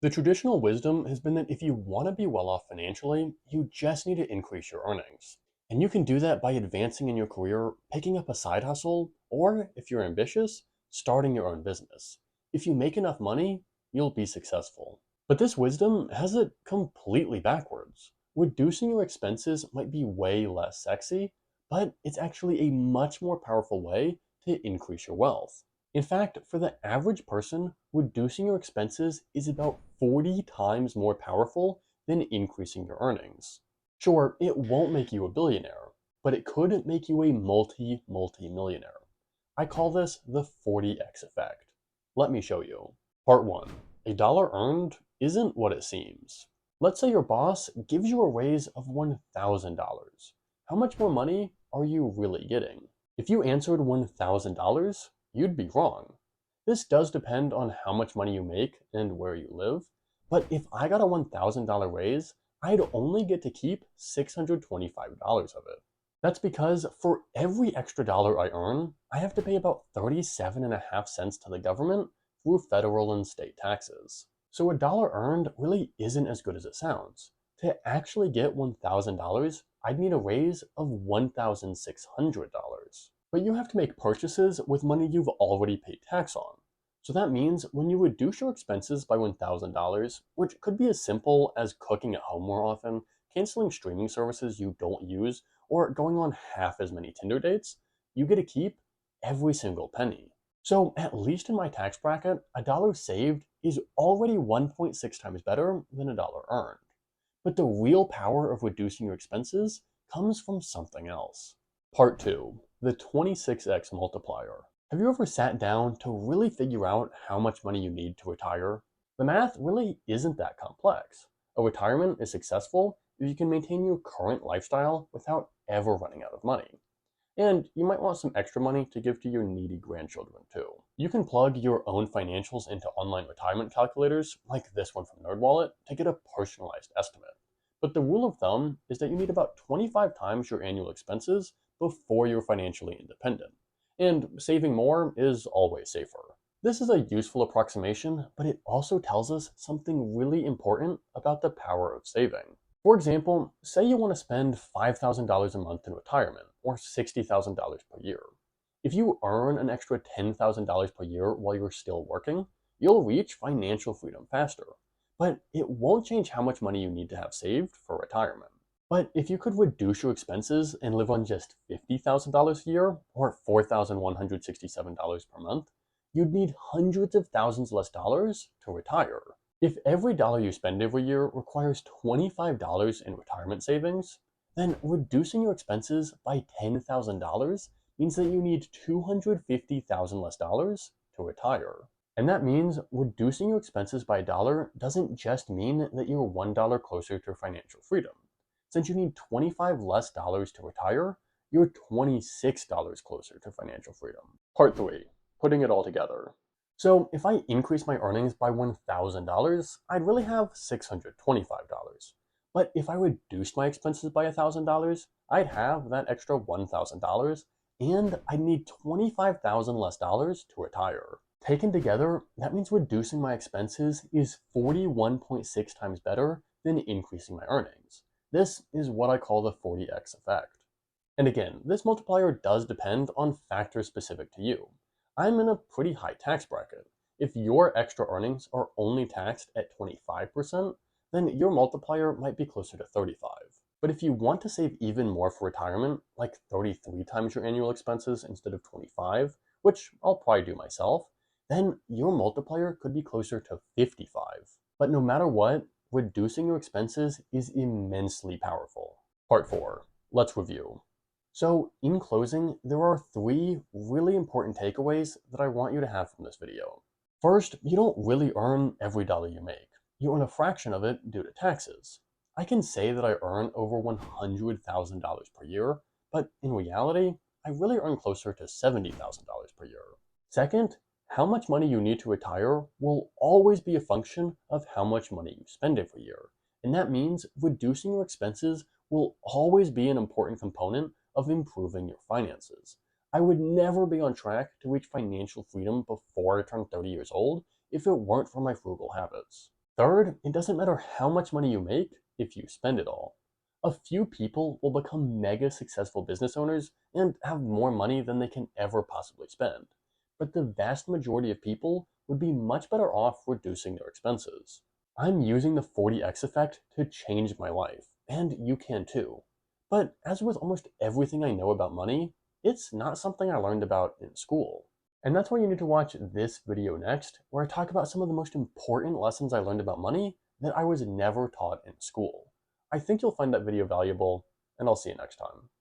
The traditional wisdom has been that if you want to be well off financially, you just need to increase your earnings. And you can do that by advancing in your career, picking up a side hustle, or if you're ambitious, starting your own business. If you make enough money, you'll be successful. But this wisdom has it completely backwards. Reducing your expenses might be way less sexy, but it's actually a much more powerful way to increase your wealth. In fact, for the average person, reducing your expenses is about 40 times more powerful than increasing your earnings. Sure, it won't make you a billionaire, but it could make you a multi-millionaire. I call this the 40x effect. Let me show you. Part 1. A dollar earned isn't what it seems. Let's say your boss gives you a raise of $1,000. How much more money are you really getting? If you answered $1,000, you'd be wrong. This does depend on how much money you make and where you live, but if I got a $1,000 raise, I'd only get to keep $625 of it. That's because for every extra dollar I earn, I have to pay about 37.5 cents to the government through federal and state taxes. So a dollar earned really isn't as good as it sounds. To actually get $1,000, I'd need a raise of $1,600. But you have to make purchases with money you've already paid tax on. So that means when you reduce your expenses by $1,000, which could be as simple as cooking at home more often, canceling streaming services you don't use, or going on half as many Tinder dates, you get to keep every single penny. So at least in my tax bracket, a dollar saved is already 1.6 times better than a dollar earned. But the real power of reducing your expenses comes from something else. Part 2. The 26x multiplier. Have you ever sat down to really figure out how much money you need to retire? The math really isn't that complex. A retirement is successful if you can maintain your current lifestyle without ever running out of money. And you might want some extra money to give to your needy grandchildren too. You can plug your own financials into online retirement calculators, like this one from NerdWallet, to get a personalized estimate. But the rule of thumb is that you need about 25 times your annual expenses before you're financially independent. And saving more is always safer. This is a useful approximation, but it also tells us something really important about the power of saving. For example, say you want to spend $5,000 a month in retirement, or $60,000 per year. If you earn an extra $10,000 per year while you're still working, you'll reach financial freedom faster. But it won't change how much money you need to have saved for retirement. But if you could reduce your expenses and live on just $50,000 a year, or $4,167 per month, you'd need hundreds of thousands less dollars to retire. If every dollar you spend every year requires $25 in retirement savings, then reducing your expenses by $10,000 means that you need $250,000 less dollars to retire. And that means reducing your expenses by a dollar doesn't just mean that you're $1 closer to financial freedom. Since you need 25 less dollars to retire, you're $26 closer to financial freedom. Part 3, putting it all together. So if I increase my earnings by $1,000, I'd really have $625. But if I reduced my expenses by $1,000, I'd have that extra $1,000 and I'd need 25,000 less dollars to retire. Taken together, that means reducing my expenses is 41.6 times better than increasing my earnings. This is what I call the 40x effect. And again, this multiplier does depend on factors specific to you. I'm in a pretty high tax bracket. If your extra earnings are only taxed at 25%, then your multiplier might be closer to 35. But if you want to save even more for retirement, like 33 times your annual expenses instead of 25, which I'll probably do myself, then your multiplier could be closer to 55. But no matter what, reducing your expenses is immensely powerful. Part 4. Let's review. So, in closing, there are 3 really important takeaways that I want you to have from this video. First, you don't really earn every dollar you make. You earn a fraction of it due to taxes. I can say that I earn over $100,000 per year, but in reality, I really earn closer to $70,000 per year. Second, how much money you need to retire will always be a function of how much money you spend every year. And that means reducing your expenses will always be an important component of improving your finances. I would never be on track to reach financial freedom before I turn 30 years old if it weren't for my frugal habits. Third, it doesn't matter how much money you make if you spend it all. A few people will become mega successful business owners and have more money than they can ever possibly spend. But the vast majority of people would be much better off reducing their expenses. I'm using the 40x effect to change my life, and you can too. But as with almost everything I know about money, it's not something I learned about in school. And that's why you need to watch this video next, where I talk about some of the most important lessons I learned about money that I was never taught in school. I think you'll find that video valuable, and I'll see you next time.